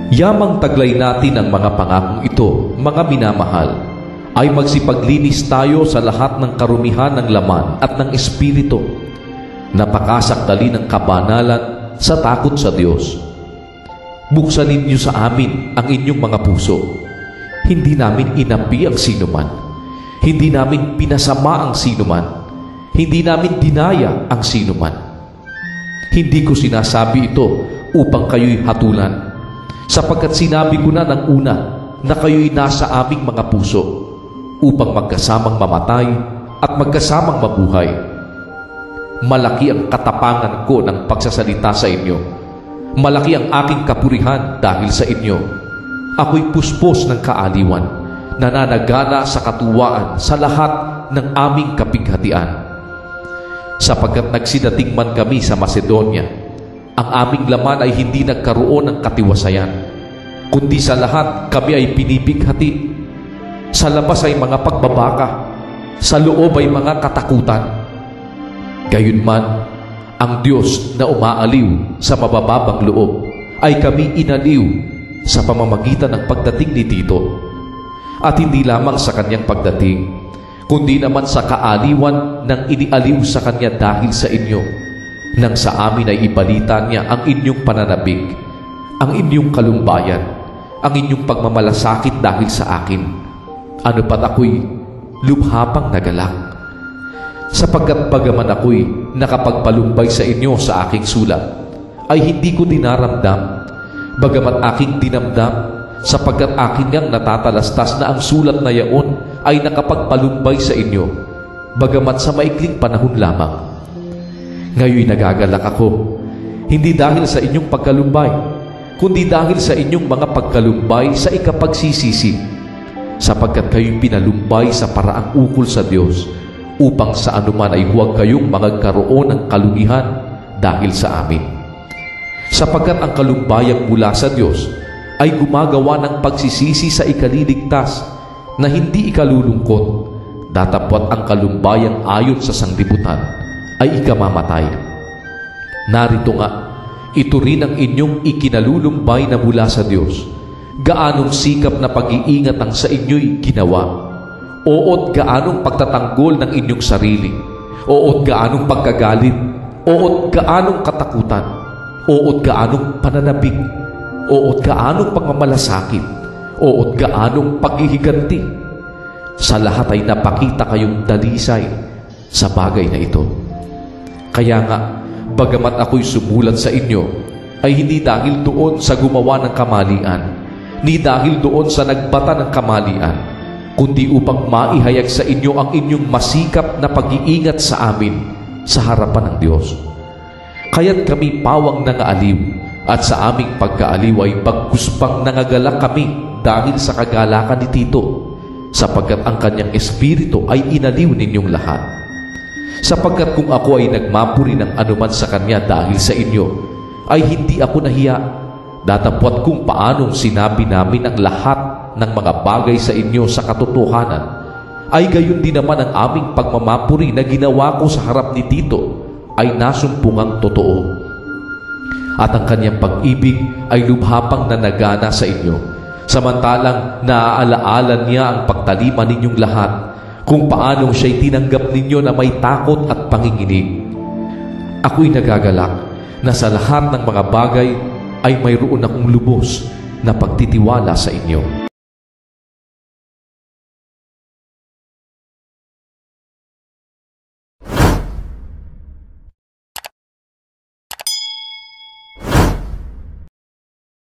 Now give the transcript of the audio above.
Yamang taglay natin ang mga pangakong ito, mga minamahal, ay magsipaglinis tayo sa lahat ng karumihan ng laman at ng espiritu, napakasakdali ng kabanalan sa takot sa Diyos. Buksan ninyo sa amin ang inyong mga puso. Hindi namin inapi ang sinuman. Hindi namin pinasama ang sinuman. Hindi namin dinaya ang sinuman. Hindi ko sinasabi ito upang kayo'y hatulan, sapagkat sinabi ko na ng una na kayo'y nasa aming mga puso upang magkasamang mamatay at magkasamang mabuhay. Malaki ang katapangan ko ng pagsasalita sa inyo. Malaki ang aking kapurihan dahil sa inyo. Ako'y puspos ng kaaliwan, nananagana sa katuwaan sa lahat ng aming kapighatian. Sapagkat nagsidating man kami sa Macedonia, ang aming laman ay hindi nagkaroon ng katiwasayan, kundi sa lahat kami ay pinipighati. Sa labas ay mga pagbabaka, sa loob ay mga katakutan. Gayunman, ang Diyos na umaaliw sa mabababang loob ay kami inaliw sa pamamagitan ng pagdating ni Tito. At hindi lamang sa kanyang pagdating, kundi naman sa kaaliwan ng inialiw sa kanya dahil sa inyo, nang sa amin ay ibalita niya ang inyong pananabik, ang inyong kalumbayan, ang inyong pagmamalasakit dahil sa akin. Ano pat ako'y lubhapang nagalak, sapagkat bagaman ako'y nakapagpalumbay sa inyo sa aking sulat, ay hindi ko dinaramdam, bagamat aking dinamdam, sapagkat akin ngang natatalastas na ang sulat na yaon ay nakapagpalumbay sa inyo, bagamat sa maikling panahon lamang. Ngayon nagagalak ako, hindi dahil sa inyong pagkalumbay, kundi dahil sa inyong mga pagkalumbay sa ikapagsisisi, sapagkat kayo'y pinalumbay sa paraang ukol sa Diyos, upang sa anuman ay huwag kayong magkaroon ng kalugihan dahil sa amin. Sapagkat ang kalumbayang mula sa Diyos ay gumagawa ng pagsisisi sa ikaliligtas na hindi ikalulungkot, datapwat ang kalumbayang ayon sa sanglibutan ay ikamamatay. Narito nga, ito rin ang inyong ikinalulumbay na mula sa Diyos. Gaanong sikap na pag-iingat ang sa inyo'y ginawa, oot gaanong pagtatanggol ng inyong sarili, oot gaanong pagkagalit, oot gaanong katakutan, oot gaanong pananabik, oot gaanong pagmamalasakit, oot gaanong paghihiganti. Sa lahat ay napakita kayong dalisay sa bagay na ito. Kaya nga, bagamat ako'y sumulat sa inyo, ay hindi dahil doon sa gumawa ng kamalian, ni dahil doon sa nagbata ng kamalian, kundi upang maihayag sa inyo ang inyong masikap na pag-iingat sa amin sa harapan ng Diyos. Kaya't kami pawang nangaaliw, at sa aming pagkaaliw ay pagkuspang nangagalak kami dahil sa kagalakan ni Tito, sapagkat ang kanyang espiritu ay inaliw ninyong lahat. Sapagkat kung ako ay nagmapuri ng anuman sa kanya dahil sa inyo, ay hindi ako nahiya, datapwat kung paanong sinabi namin ang lahat ng mga bagay sa inyo sa katotohanan, ay gayon din naman ang aming pagmamapuri na ginawa ko sa harap ni Tito ay nasumpungang totoo. At ang kanyang pag-ibig ay lubhapang nanagana sa inyo, samantalang naaalaala niya ang pagtalima ninyong lahat, kung paanong siya'y tinanggap ninyo na may takot at panginginig. Ako'y nagagalak na sa lahat ng mga bagay ay mayroon akong lubos na pagtitiwala sa inyo.